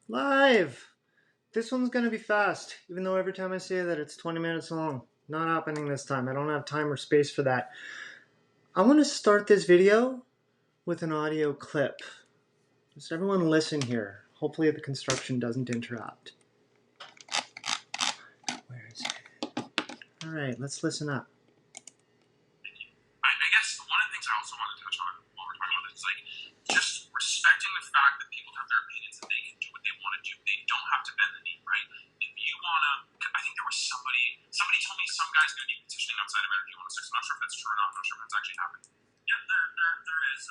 Live! This one's gonna be fast, even though every time I say that it's 20 minutes long. Not happening this time. I don't have time or space for that. I want to start this video with an audio clip. Just everyone listen here. Hopefully the construction doesn't interrupt. Where is it? Alright, let's listen up. I guess one of the things I also want to touch on while we're talking about this is like just respecting the fact that people have their opinions and they can do what they want to do. They don't have to bend the knee, right? If you want to, I think there was somebody told me some guy's going to be petitioning outside of Energy 106. I'm not sure if that's true or not. I'm not sure if that's actually happening. Yeah, there is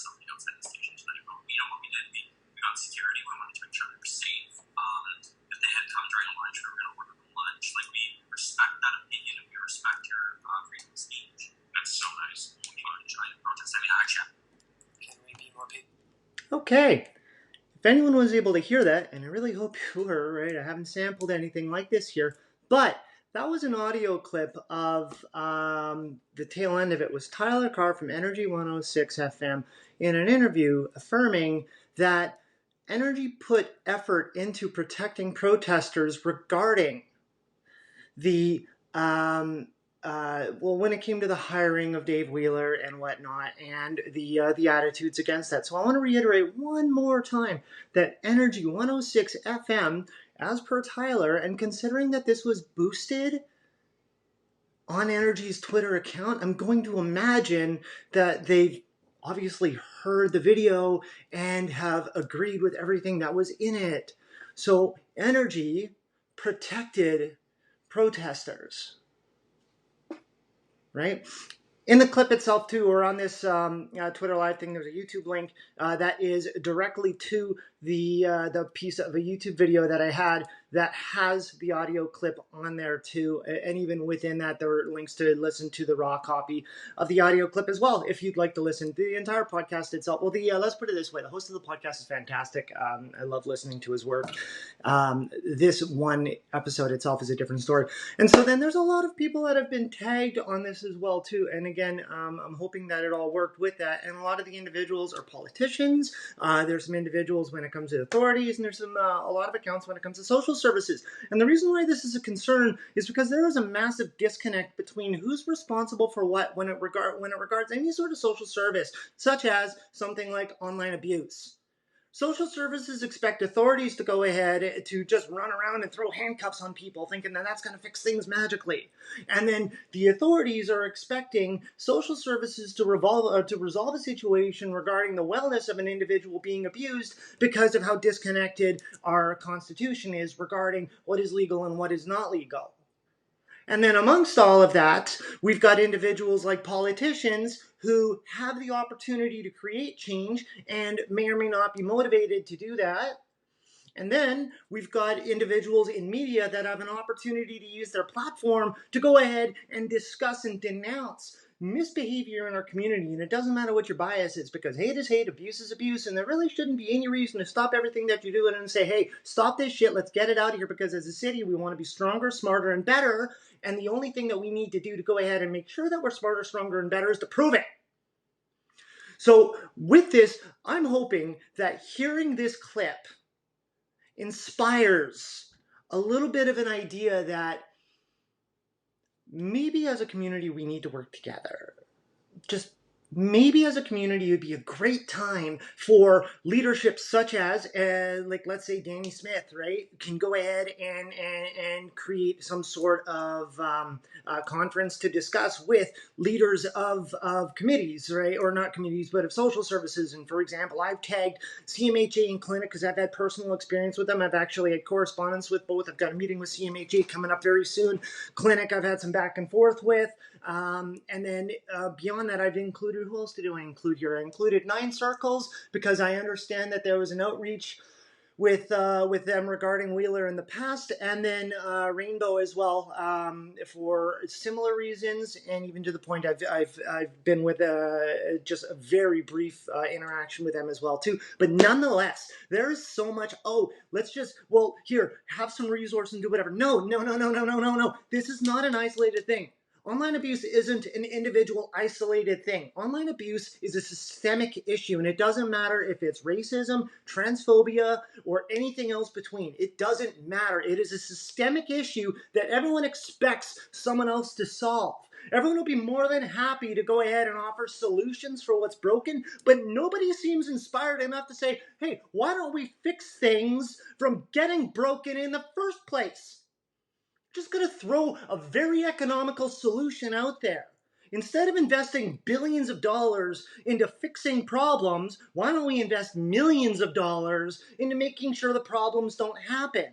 somebody outside the station tonight. But you know what we did? We got security. We wanted to make sure they were safe. If they had come during a lunch, we were going to order them lunch. Like, we respect that opinion and we respect your freedom of speech. That's so nice. When you want to try and protest any action. Can we be more big? Okay. If anyone was able to hear that, and I really hope you were, right? I haven't sampled anything like this here, but that was an audio clip of the tail end of it was Tyler Carr from Energy 106 FM in an interview affirming that Energy put effort into protecting protesters regarding the when it came to the hiring of Dave Wheeler and whatnot, and the attitudes against that. So I want to reiterate one more time that Energy 106 FM, as per Tyler, and considering that this was boosted on Energy's Twitter account, I'm going to imagine that they've obviously heard the video and have agreed with everything that was in it. So Energy protected protesters. Right? In the clip itself, too, or on this Twitter Live thing, there's a YouTube link that is directly to the piece of a YouTube video that I had that has the audio clip on there, too. And even within that, there are links to listen to the raw copy of the audio clip as well, if you'd like to listen. The entire podcast itself, well, let's put it this way. The host of the podcast is fantastic. I love listening to his work. This one episode itself is a different story. And so then there's a lot of people that have been tagged on this as well, too. And again, I'm hoping that it all worked with that. And a lot of the individuals are politicians. There's some individuals when it comes to authorities, and there's some a lot of accounts when it comes to social services. And the reason why this is a concern is because there is a massive disconnect between who's responsible for what when it regards any sort of social service, such as something like online abuse. Social services expect authorities to go ahead to just run around and throw handcuffs on people thinking that that's going to fix things magically. And then the authorities are expecting social services to resolve a situation regarding the wellness of an individual being abused because of how disconnected our Constitution is regarding what is legal and what is not legal. And then amongst all of that, we've got individuals like politicians who have the opportunity to create change and may or may not be motivated to do that. And then we've got individuals in media that have an opportunity to use their platform to go ahead and discuss and denounce misbehavior in our community. And it doesn't matter what your bias is, because hate is hate, abuse is abuse, and there really shouldn't be any reason to stop everything that you're doing and say, hey, stop this shit, let's get it out of here, because as a city we want to be stronger, smarter, and better. And the only thing that we need to do to go ahead and make sure that we're smarter, stronger, and better is to prove it. So with this, I'm hoping that hearing this clip inspires a little bit of an idea that maybe as a community we need to work together. Just maybe as a community it would be a great time for leadership such as like let's say Danny Smith, right, can go ahead and create some sort of conference to discuss with leaders of committees, right, or not committees but of social services. And for example, I've tagged CMHA and Clinic because I've had personal experience with them. I've actually had correspondence with both. I've got a meeting with CMHA coming up very soon. Clinic I've had some back and forth with. And then beyond that, I've included, who else did I include here? I included 9 Circles because I understand that there was an outreach with them regarding Wheeler in the past, and then Rainbow as well for similar reasons, and even to the point I've been with just a very brief interaction with them as well too. But nonetheless, there is so much. Oh, let's just here have some resources and do whatever. No. This is not an isolated thing. Online abuse isn't an individual isolated thing. Online abuse is a systemic issue, and it doesn't matter if it's racism, transphobia, or anything else between. It doesn't matter. It is a systemic issue that everyone expects someone else to solve. Everyone will be more than happy to go ahead and offer solutions for what's broken, but nobody seems inspired enough to say, hey, why don't we fix things from getting broken in the first place? Just going to throw a very economical solution out there. Instead of investing billions of dollars into fixing problems, why don't we invest millions of dollars into making sure the problems don't happen?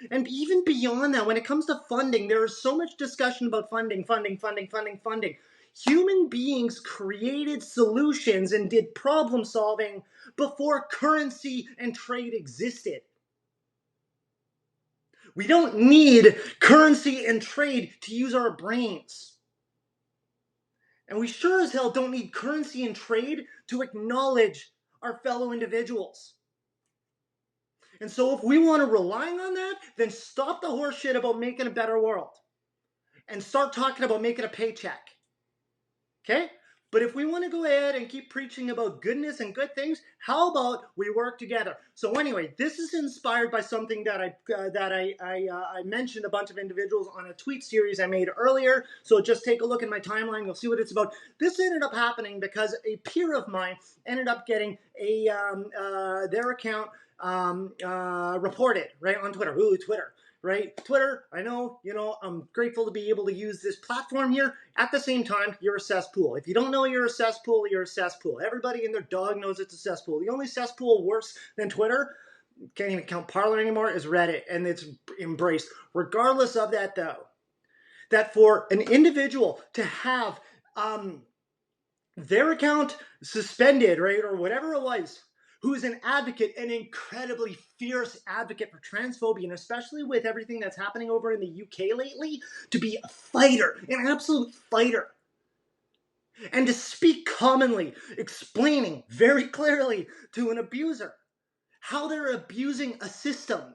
And even beyond that, when it comes to funding, there is so much discussion about funding. Human beings created solutions and did problem solving before currency and trade existed. We don't need currency and trade to use our brains. And we sure as hell don't need currency and trade to acknowledge our fellow individuals. And so if we want to rely on that, then stop the horse shit about making a better world. And start talking about making a paycheck. Okay? But if we want to go ahead and keep preaching about goodness and good things, how about we work together? So anyway, this is inspired by something that I mentioned a bunch of individuals on a tweet series I made earlier. So just take a look at my timeline. You'll see what it's about. This ended up happening because a peer of mine ended up getting their account reported right on Twitter. Ooh, Twitter. Right? Twitter, I know, I'm grateful to be able to use this platform here. At the same time, you're a cesspool. If you don't know you're a cesspool, you're a cesspool. Everybody and their dog knows it's a cesspool. The only cesspool worse than Twitter, can't even count Parler anymore, is Reddit, and it's embraced. Regardless of that, though, that for an individual to have their account suspended, right, or whatever it was, who is an advocate, an incredibly fierce advocate for transphobia, and especially with everything that's happening over in the UK lately, to be a fighter, an absolute fighter. And to speak commonly, explaining very clearly to an abuser how they're abusing a system.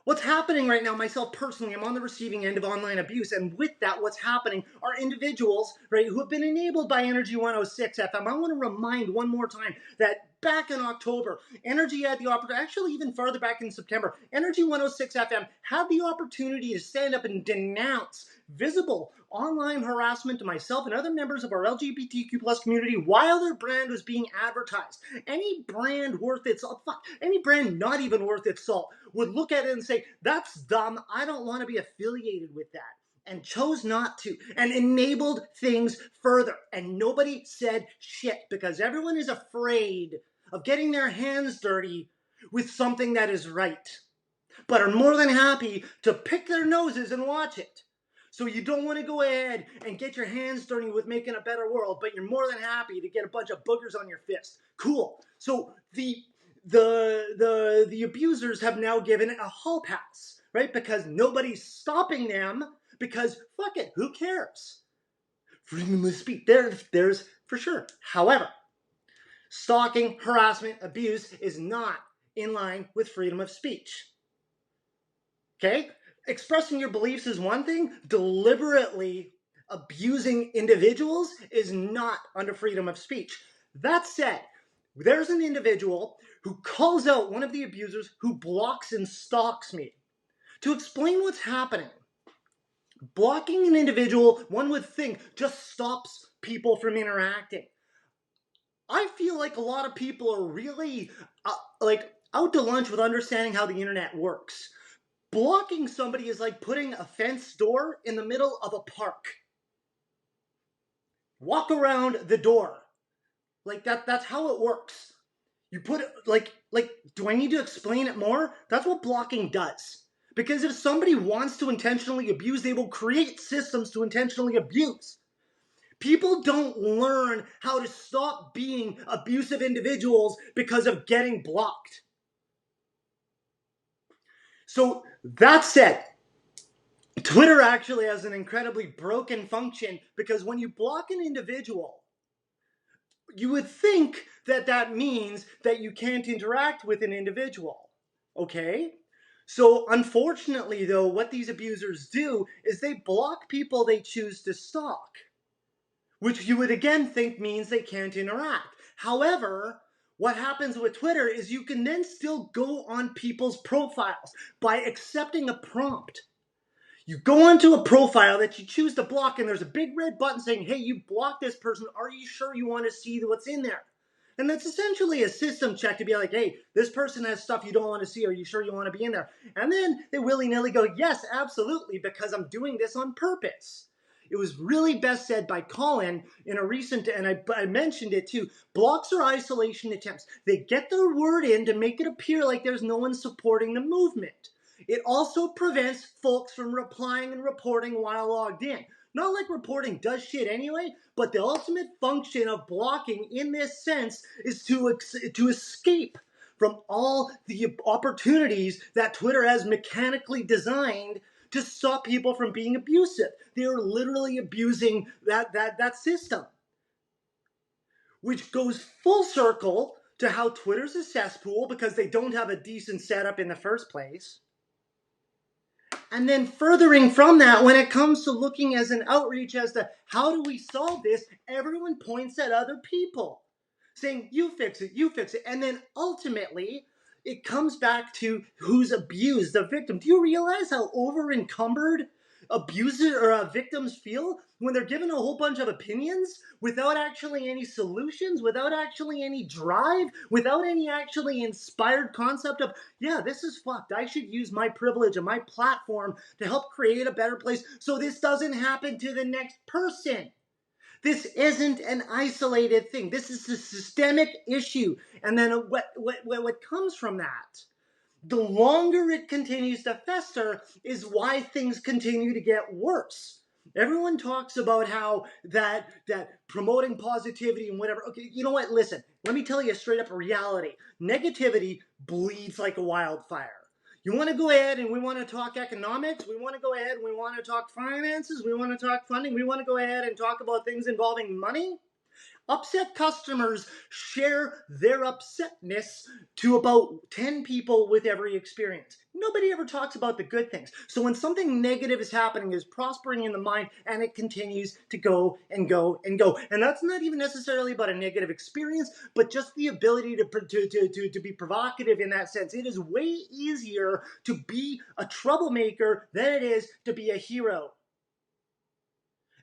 What's happening right now, myself personally, I'm on the receiving end of online abuse, and with that, what's happening are individuals, right, who have been enabled by Energy 106 FM. I want to remind one more time that back in October, Energy had the opportunity, actually even farther back in September, Energy 106 FM had the opportunity to stand up and denounce visible online harassment to myself and other members of our LGBTQ plus community while their brand was being advertised. Any brand worth its salt, any brand not even worth its salt would look at it and say, that's dumb, I don't want to be affiliated with that. And chose not to, and enabled things further. And nobody said shit because everyone is afraid of getting their hands dirty with something that is right, but are more than happy to pick their noses and watch it. So you don't want to go ahead and get your hands dirty with making a better world, but you're more than happy to get a bunch of boogers on your fist. Cool. So the abusers have now given it a hall pass, right? Because nobody's stopping them, because fuck it, who cares? Freedom of speech, there's for sure. However, stalking, harassment, abuse is not in line with freedom of speech. Okay? Expressing your beliefs is one thing. Deliberately abusing individuals is not under freedom of speech. That said, there's an individual who calls out one of the abusers who blocks and stalks me. To explain what's happening, blocking an individual, one would think, just stops people from interacting. I feel like a lot of people are really out to lunch with understanding how the internet works. Blocking somebody is like putting a fenced door in the middle of a park. Walk around the door. Like that's how it works. You put it like do I need to explain it more? That's what blocking does. Because if somebody wants to intentionally abuse, they will create systems to intentionally abuse. People don't learn how to stop being abusive individuals because of getting blocked. So that said, Twitter actually has an incredibly broken function because when you block an individual, you would think that that means that you can't interact with an individual. Okay? So unfortunately, though, what these abusers do is they block people they choose to stalk, which you would again think means they can't interact. However, what happens with Twitter is you can then still go on people's profiles by accepting a prompt. You go onto a profile that you choose to block, and there's a big red button saying, hey, you blocked this person. Are you sure you want to see what's in there? And that's essentially a system check to be like, hey, this person has stuff you don't want to see. Are you sure you want to be in there? And then they willy-nilly go, yes, absolutely, because I'm doing this on purpose. It was really best said by Colin in a recent, and I mentioned it too, blocks are isolation attempts. They get their word in to make it appear like there's no one supporting the movement. It also prevents folks from replying and reporting while logged in. Not like reporting does shit anyway, but the ultimate function of blocking in this sense is to escape from all the opportunities that Twitter has mechanically designed to stop people from being abusive. They are literally abusing that system. Which goes full circle to how Twitter's a cesspool because they don't have a decent setup in the first place. And then furthering from that, when it comes to looking as an outreach as to how do we solve this, everyone points at other people, saying, you fix it, you fix it. And then ultimately, it comes back to who's abused, the victim. Do you realize how over-encumbered abusers or victims feel when they're given a whole bunch of opinions without actually any solutions, without actually any drive, without any actually inspired concept of, yeah, this is fucked. I should use my privilege and my platform to help create a better place so this doesn't happen to the next person. This isn't an isolated thing. This is a systemic issue. And then what comes from that, the longer it continues to fester, is why things continue to get worse. Everyone talks about how that promoting positivity and whatever. Okay, you know what? Listen, let me tell you a straight up reality. Negativity bleeds like a wildfire. You want to go ahead and we want to talk economics. We want to go ahead and we want to talk finances. We want to talk funding. We want to go ahead and talk about things involving money. Upset customers share their upsetness to about 10 people with every experience. Nobody ever talks about the good things. So when something negative is happening, is prospering in the mind, and it continues to go and go and go. And that's not even necessarily about a negative experience, but just the ability to be provocative in that sense. It is way easier to be a troublemaker than it is to be a hero.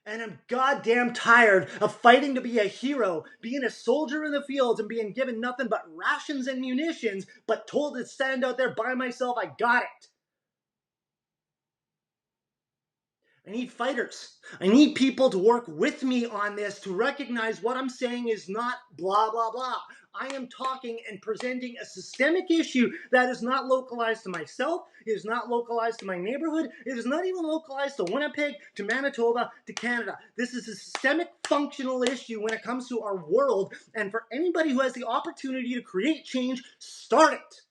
And I'm goddamn tired of fighting to be a hero, being a soldier in the fields and being given nothing but rations and munitions, but told to stand out there by myself. I got it. I need fighters. I need people to work with me on this, to recognize what I'm saying is not blah, blah, blah. I am talking and presenting a systemic issue that is not localized to myself. It is not localized to my neighborhood. It is not even localized to Winnipeg, to Manitoba, to Canada. This is a systemic functional issue when it comes to our world. And for anybody who has the opportunity to create change, start it.